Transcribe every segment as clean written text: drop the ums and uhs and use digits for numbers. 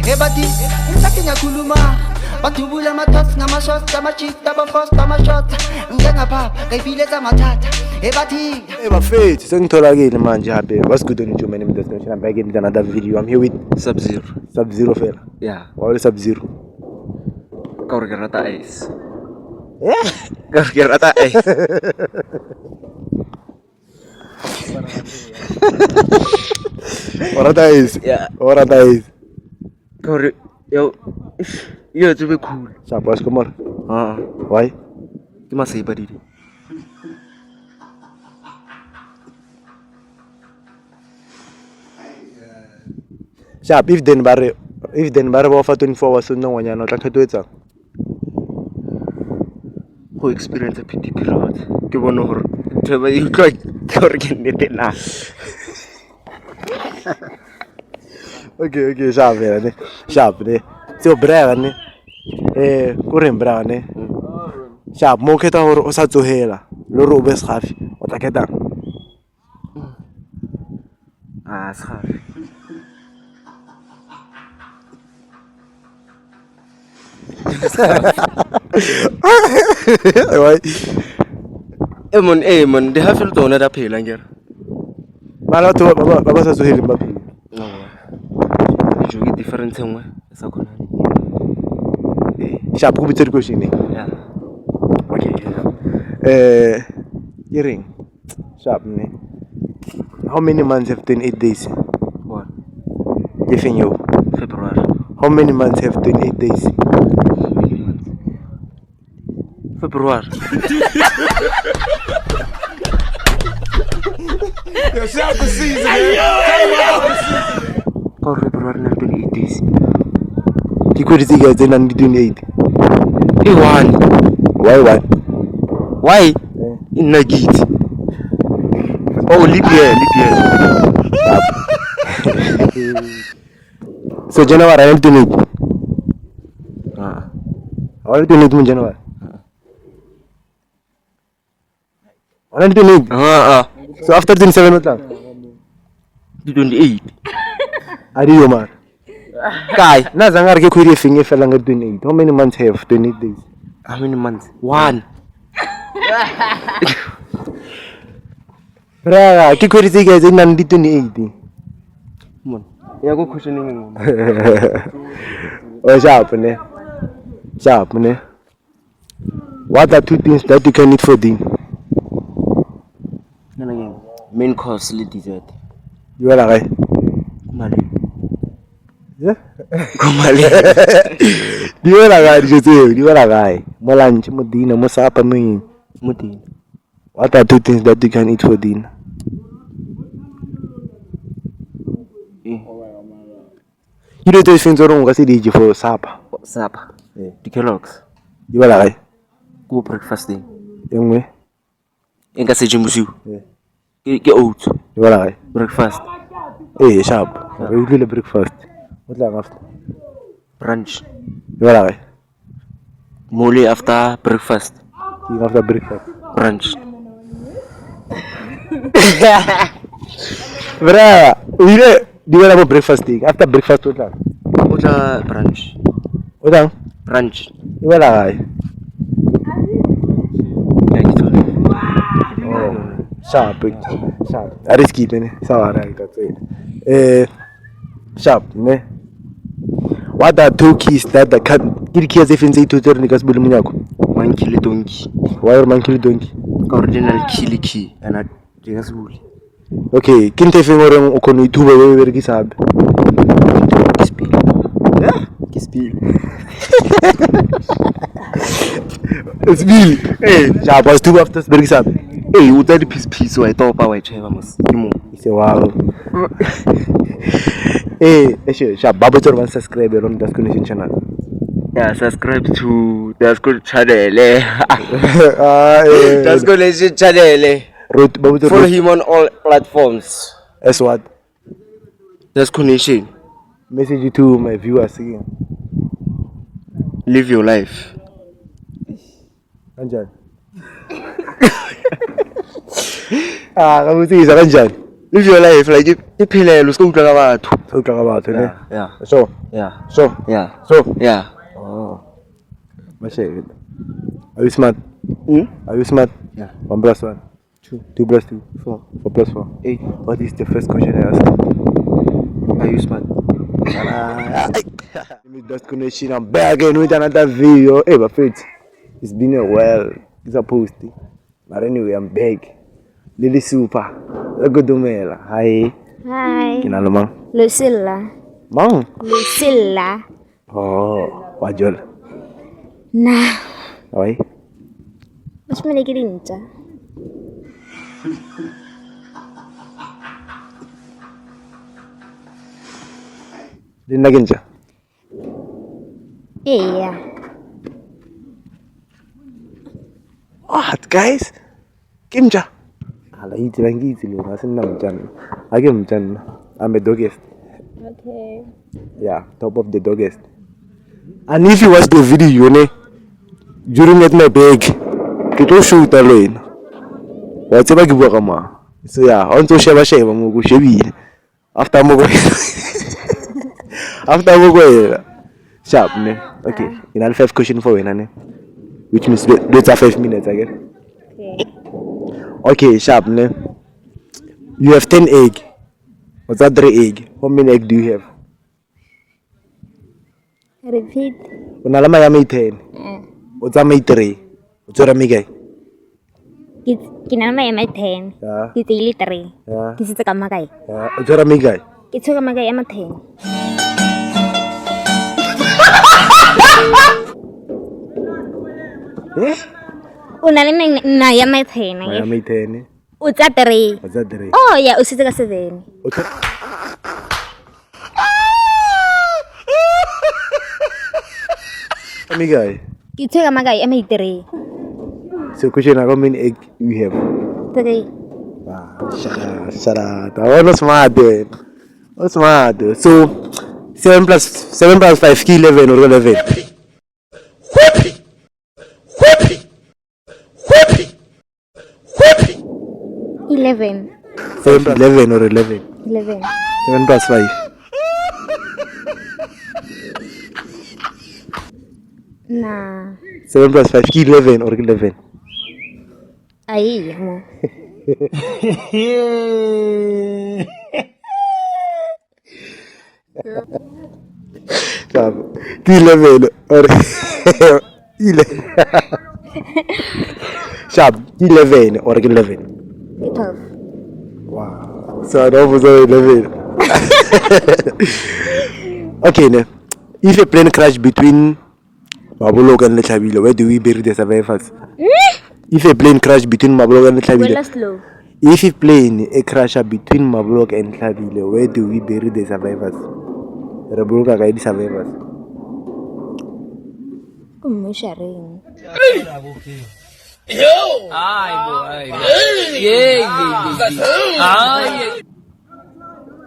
Ebati, insaki nyakuluma Batubula matos, namashot, tamachit, tabafos, tamashot Ngengapha, kayipileza matata Ebati Bafethu, sengitholakile manje happy. What's good on YouTube? My name is Desmond. I'm back with another video. I'm here with Sub-Zero. Sub-Zero fella. Yeah. Why is Sub-Zero? Kau rata ice. Yeah. Kau rata ice. What that is? Yeah. What that is? Kau yo to be cool. Siapa Kumar? Why? You must say buddy. Siap, if den bare ba fa 24 hours no wanya no tla kgetho etsa. Go experience a pity period. Ke bona hore theba e utlwa gore ke nnete na. Okay, siap ya ne. Siap ne. So brega ne. Ko re brega ne. Siap mo kgetha hore o sa tsohela. Lo re o be sgafi. O tla kgetha. Sgafi. Why? Mon, they have to another pay langer. Mala to baba sa tsohela mbapi. No. You get different thing sa khona. Siap go bitse question ne. Yeah. Okay. Yering. Siap ne. How many months have 28 days? What? Giving you. February. How many months have 28 days? February. Yourself the season. Kau February na 28 days. You could see guys then 28. Hey one. Why? Why? In Nagit. Oh, leap year. So January I to meet. I want to meet in January. I want to meet. So after 27 what time? 28. Ari Omar. Kai. Na zangar ke khuri finge fela ngar 28. How many months have 28 days? How many months? 1. Bra, ke khuri tse guys in 28. Mon. Ya go questioning. Oh, sharp ne. What are 2 things that you can eat for dinner? Main course le dessert. You are right. Mali. Yeah. Kumali. Di wala guy. Mo lunch, mo dinner, mo supper, mo yun. Mutin. What are 2 things that you can eat for dinner? You don't think so wrong kasi DJ for supper. Supper. The Kellogg's. Di wala guy. Go breakfasting. Yung way. Enga se jimusu. Ke oats. Di wala guy. Breakfast. Sharp. Really breakfast. What lang after? Brunch. Di wala guy. Mole after breakfast. Yung after breakfast. Brunch. Bra, di wala mo breakfast thing. After breakfast what lang? Uta brunch. What lang? Brunch. Di wala guy. Sharp. Aris keep ne. Sawa na ito. Sharp ne. What are 2 keys that the cat kiri as if in say to turn the gasbul munyako? Monkey le donkey. Why monkey donkey? Original key and a gasbul. Okay, kinte fingorong ukono ituba wewe wergi sabe. Kispil. Yeah? Kispil. It's me. Hey, sharp was 2 after wergi sabe. Hey, uta di piece wa itopa wa cheva mos. Imo. Ise wow. Hey, sharp babo chor one subscribe on Das Connection channel. Yeah, subscribe to Das Connection channel. Das Connection channel. Follow him on all platforms. As what? Das Connection. Message to my viewers again. Live your life. Kanjan. Kamu sih kanjan. Live your life like iphile lo ska utlwa ka batho. So ka batho ne. Yeah. So Yeah. So. Yeah. So. Yeah. Oh. Masih. Are you smart? Are you smart? Yeah. 1 plus 1. 2. 2 plus 2. 4. 4 plus 4. 8. What is the first question I ask? Are you smart? Just connection. I'm back again with another video. Hey, my friends, it's been a while. It's a posty. But anyway, I'm back. Lily Super. Lagodumela. Hi. Hai, Kinalo mang? Lucilla. Mang. Lucilla. Oh, wajol. Nah, Okay. mas malaki din siya. Din lagin siya. Iya. What, guys? Kim siya? Ala, iti lang iti lo. Nasin na mchan. Agim mchan. I'm a dogist. Okay. Yeah, top of the dogest. And if you watch the video, during that my bag, it will shoot alone. Whatever give work ma. So yeah, on to share mo go shebi. After mo go. After mo go. Sharp ne. Okay. In all 5 question for when ne. Which means let's have 5 minutes again. Okay. Okay, sharp ne. You have 10 egg. What's that 3 egg? How many egg do you have? Repeat. Unalama ya may 10. What's that may 3? What's that may guy? Kinalama may 10. Yeah. Kitili 3. Yeah. Kisita ka magay. Yeah. What's that may guy? Kitso ka magay ama 10. Eh? Unalin na ya may 10. Maya may 10. Utsa 3. What's that 3? Oh, ya usita ka 7. What's that? May guy. Kitso ka magay ama 3. So question how many egg you have? 3. Wow, shut up. I was smart then. What's smart? So 7 plus 5 key 11 or 11. 11. 7 plus 11 or 11. 11. 7 plus 5. Nah. 7 plus 5 key 11 or 11. Ay, mo. Key 11 or 11. Sharp. 11 or 11. 12. Wow. So I don't know 11. Okay, ne. If a plane crash between Mabulok and Lechabilo, where do we bury the survivors? If a plane crash between Mabulok and Wala Lechabilo, slow. if a plane a crash between Mabulok and Lechabilo, where do we bury the survivors? Rabuluka guide survivors. Kumusha rin.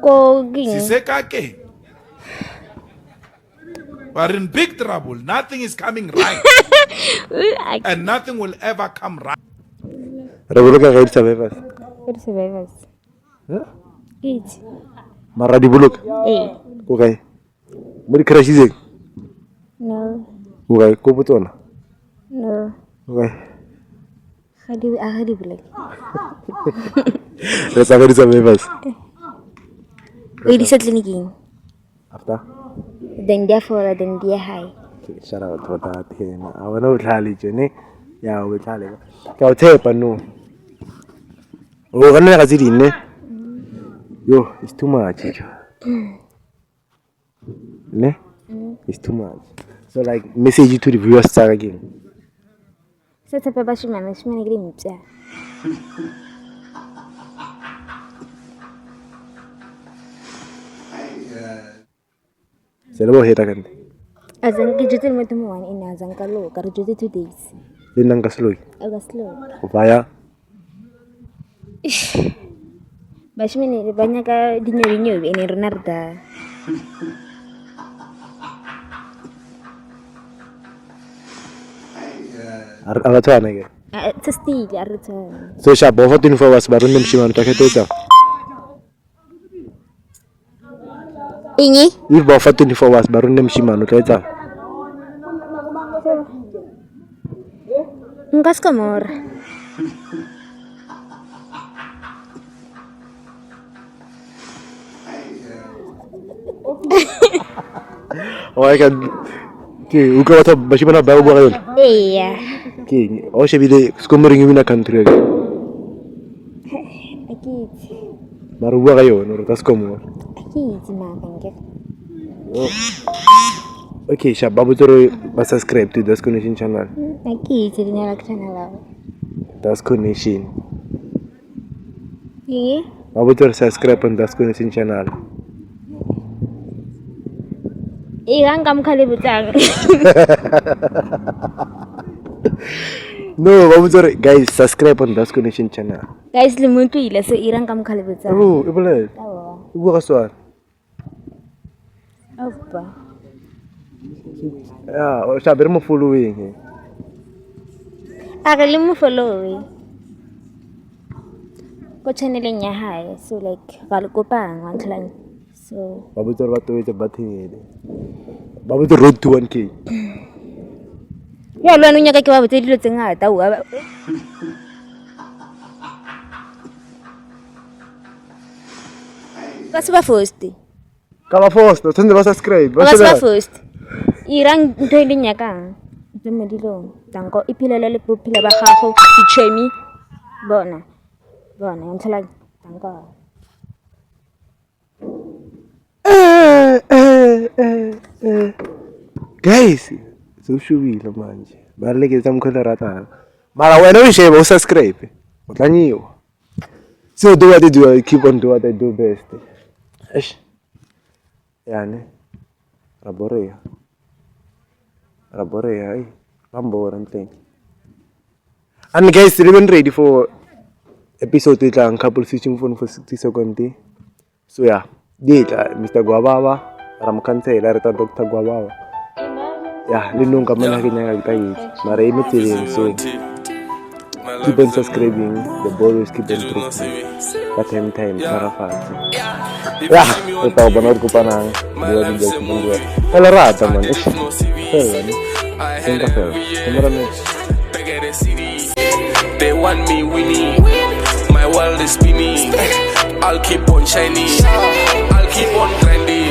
Koging. Sisekake. We're in big trouble. Nothing is coming right. And nothing will ever come right. Rabuluka guide survivors. Good survivors. Huh? Eat. Maradi Buluk. Eh. Okay. Muri crash is it? No. Okay. Kuputona. No. Okay. Hadi bilang. Let's have survivors. Wait, sa tliniking. After. Then dia for then dia high. Shout out to that. I want to tell you, yeah, we tell you. Kau tape no. Oh, kan nak kasih ini. Yo, it's too much. Ne? It's too much. So like message to the viewers start again. Sa pa ba si management agreement siya? Selalu heta kan. Azang kijutin mo tumuan ina azang kalo karjuti 2 days. Linang kasloy. Agak slow. Upaya. Bashi mini banyak ka dinyo ini Renarda. Apa tu aneh? Sa stig arta. So siya bohot info was baru nem siman tak itu. Ingi? If ba fa 24 hours ba rone mshimano tla etsa. Nka ska mora. Oh I can ke uka batho bashimana ba bua ka yona. Iya. Ke o shebile scoring wina country ke. Akitse. Mara bua ka yona re ta score. Akitse mabenge. Okay, sha ba botoro ba subscribe to Das Connection channel. Akitse dinyala ka channel lao. Das Connection. Ingi? Ba botoro subscribe on Das Connection channel. Irang kam khale butang. No, ba botoro guys subscribe on Das Connection channel. Guys le muntu ile so irang kam khale butang. Oh, e bolela. Tawo. E bua ka swara. Oppa. Ya, o sha bere mo following. Aga le mo follow. Ko channeleng ya hae so like ga le kopang wa ntlang. So Ba botoro ba toetse ba thele. Ba botoro road to 1K. ya lwana nya ka ke ba botse dilo tse ngata wa. Ka se ba first. Ka ba first, tsende ba subscribe. Ka se ba first. Irang ntho ile nya kang. Ntse mo dilong. Tanko iphilela le bophelo ba gago dichemi. Bona. Bona ntla tanko. Guys, so shubile manje. Ba le ke tsa mkhona rata. Mara wena o sheba o subscribe. O tlanyiwa. So do what they do, keep on doing what they do best. Eish. Yani. Raborea. Ay. Mambo ranting. And guys, remain ready for episode itlang couple switching phone for 60 seconds. So yeah, dita Mr. Guababa, Ramkansela reta Dr. Guababa. Yeah, linong ka man hakin tayo. Mara imitilin so keep on subscribing. The always keep on dropping. Time para fast. Yeah, ito banod ko pa ng dua. Wala rata man. They want me winning. My world is spinning. I'll keep on shining. I'll keep on grinding.